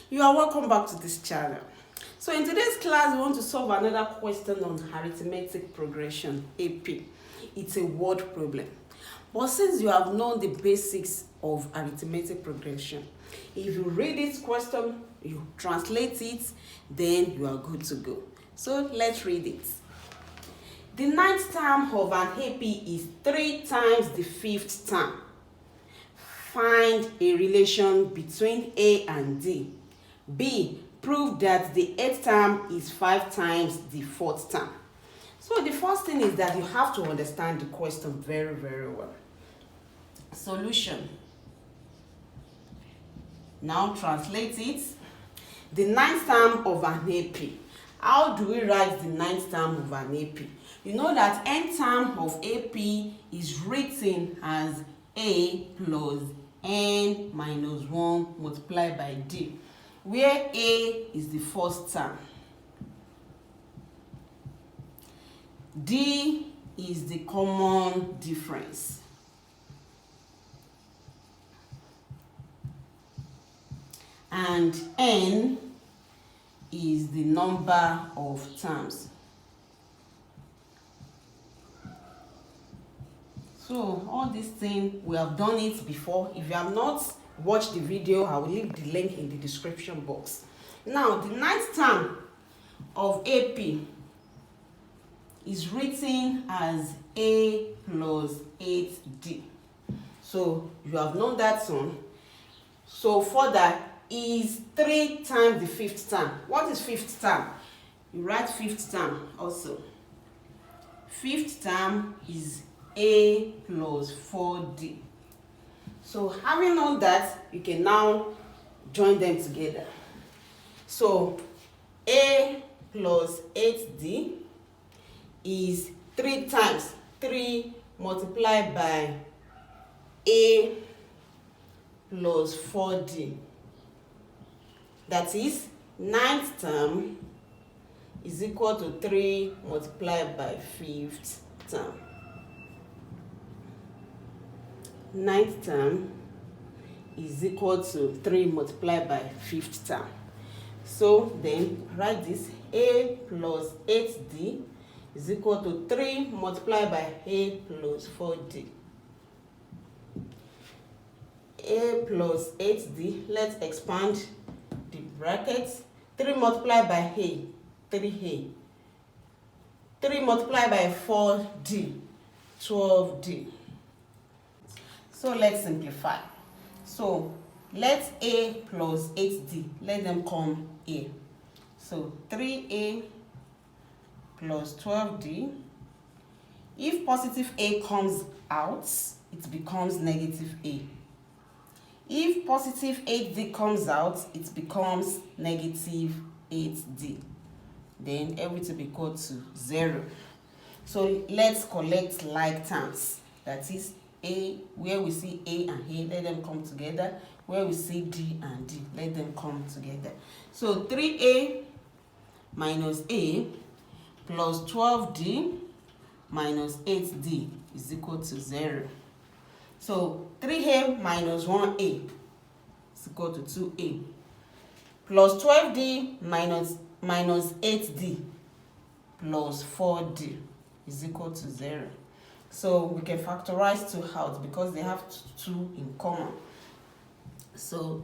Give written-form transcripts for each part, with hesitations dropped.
You are welcome back to this channel. So in today's class, we want to solve another question on arithmetic progression, AP. It's a word problem. But since you have known the basics of arithmetic progression, if you read this question, you translate it, then you are good to go. So let's read it. The ninth term of an AP is 3 times the fifth term. Find a relation between A and D. B. Prove that the 8th term is 5 times the 4th term. So the first thing is that you have to understand the question very, very well. Solution. Now translate it. The ninth term of an AP. How do we write the ninth term of an AP? You know that nth term of AP is written as A plus n minus 1 multiplied by D, where A is the first term, D is the common difference, and n is the number of terms. So all these things, we have done it before. If you have not watched the video, I will leave the link in the description box. Now, the ninth term of AP is written as A plus 8D. So you have known that one. So further is 3 times the fifth term. What is fifth term? You write fifth term also. Fifth term is A plus 4D. So having known that, you can now join them together. So A plus 8D is 3 times 3 multiplied by A plus 4D. That is, ninth term is equal to 3 multiplied by fifth term. Ninth term is equal to 3 multiplied by fifth term. So then write this: A plus 8D is equal to 3 multiplied by A plus 4D. A plus 8D, let's expand the brackets. 3 multiplied by A, 3A. 3 multiplied by 4D, 12D. So let's simplify. So let A plus 8D, let them come A. So 3A plus 12D. If positive A comes out, it becomes negative A. If positive 8D comes out, it becomes negative 8D. Then everything will be equal to 0. So let's collect like terms. That is, A, where we see A and A, let them come together. Where we see D and D, let them come together. So 3A minus A plus 12D minus 8D is equal to 0. So 3A minus 1A is equal to 2A. Plus 12D minus 8D plus 4D is equal to 0. So we can factorize 2 out because they have 2 in common. So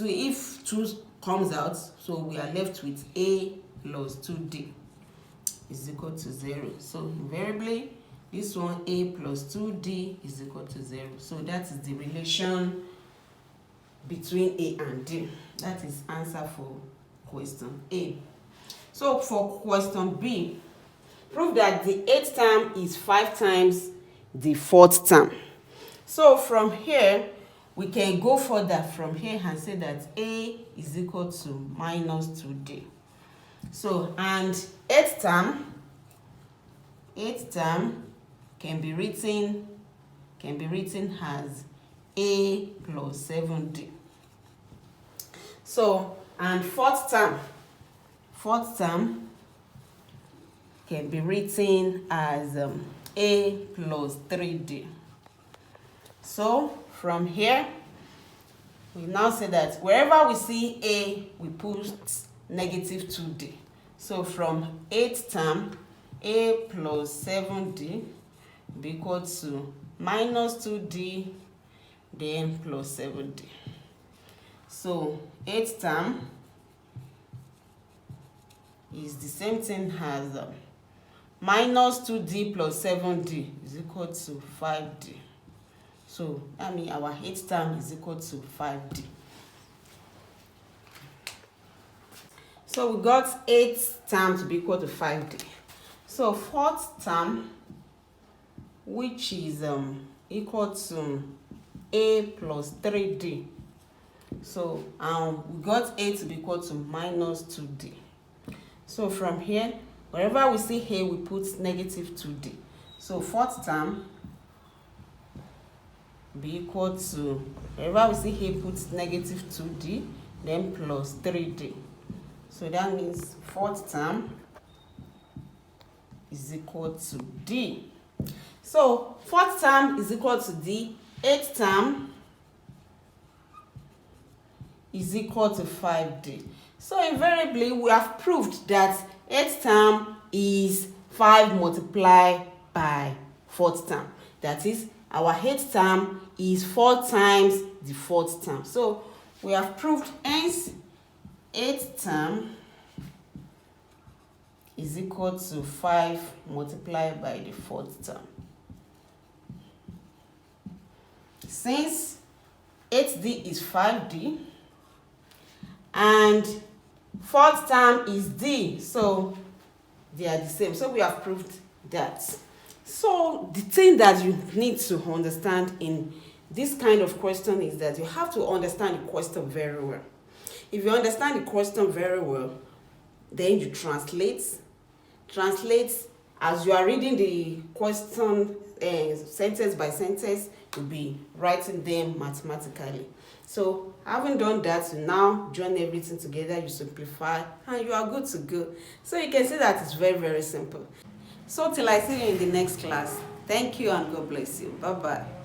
if 2 comes out, so we are left with A plus 2D is equal to 0. So invariably, this one, A plus 2D is equal to 0. So that is the relation between A and D. That is answer for question A. So for question B, prove that the 8th term is 5 times the 4th term. So from here, we can go further from here and say that A is equal to minus 2D. So, and 8th term can be written as A plus 7D. So, and 4th term can be written as A plus 3D. So from here, We now say that wherever we see A, we put negative 2D. So from 8th term, A plus 7D will be equal to minus 2D, then plus 7D. So 8th term is the same thing as minus 2D plus 7D is equal to 5D. So that means our 8th term is equal to 5D. So we got 8th term to be equal to 5D. So 4th term, which is equal to A plus 3D. So we got A to be equal to minus 2D. So from here, wherever we see A, we put negative 2D. So 4th term be equal to, wherever we see A, put negative 2D, then plus 3D. So that means 4th term is equal to D. So 4th term is equal to D. 8th term is equal to 5D. So invariably, we have proved that 8th term is 5 multiplied by 4th term. That is, our 8th term is 4 times the 4th term. So we have proved, hence 8th term is equal to 5 multiplied by the 4th term. Since 8D is 5D and 4th term is D, so they are the same. So we have proved that. So the thing that you need to understand in this kind of question is that you have to understand the question very well. If you understand the question very well, then you translate as you are reading the question sentence by sentence, you'll be writing them mathematically. So having done that, you now join everything together, you simplify, and you are good to go. So you can see that it's very, very simple. So till I see you in the next class, thank you and God bless you. Bye-bye.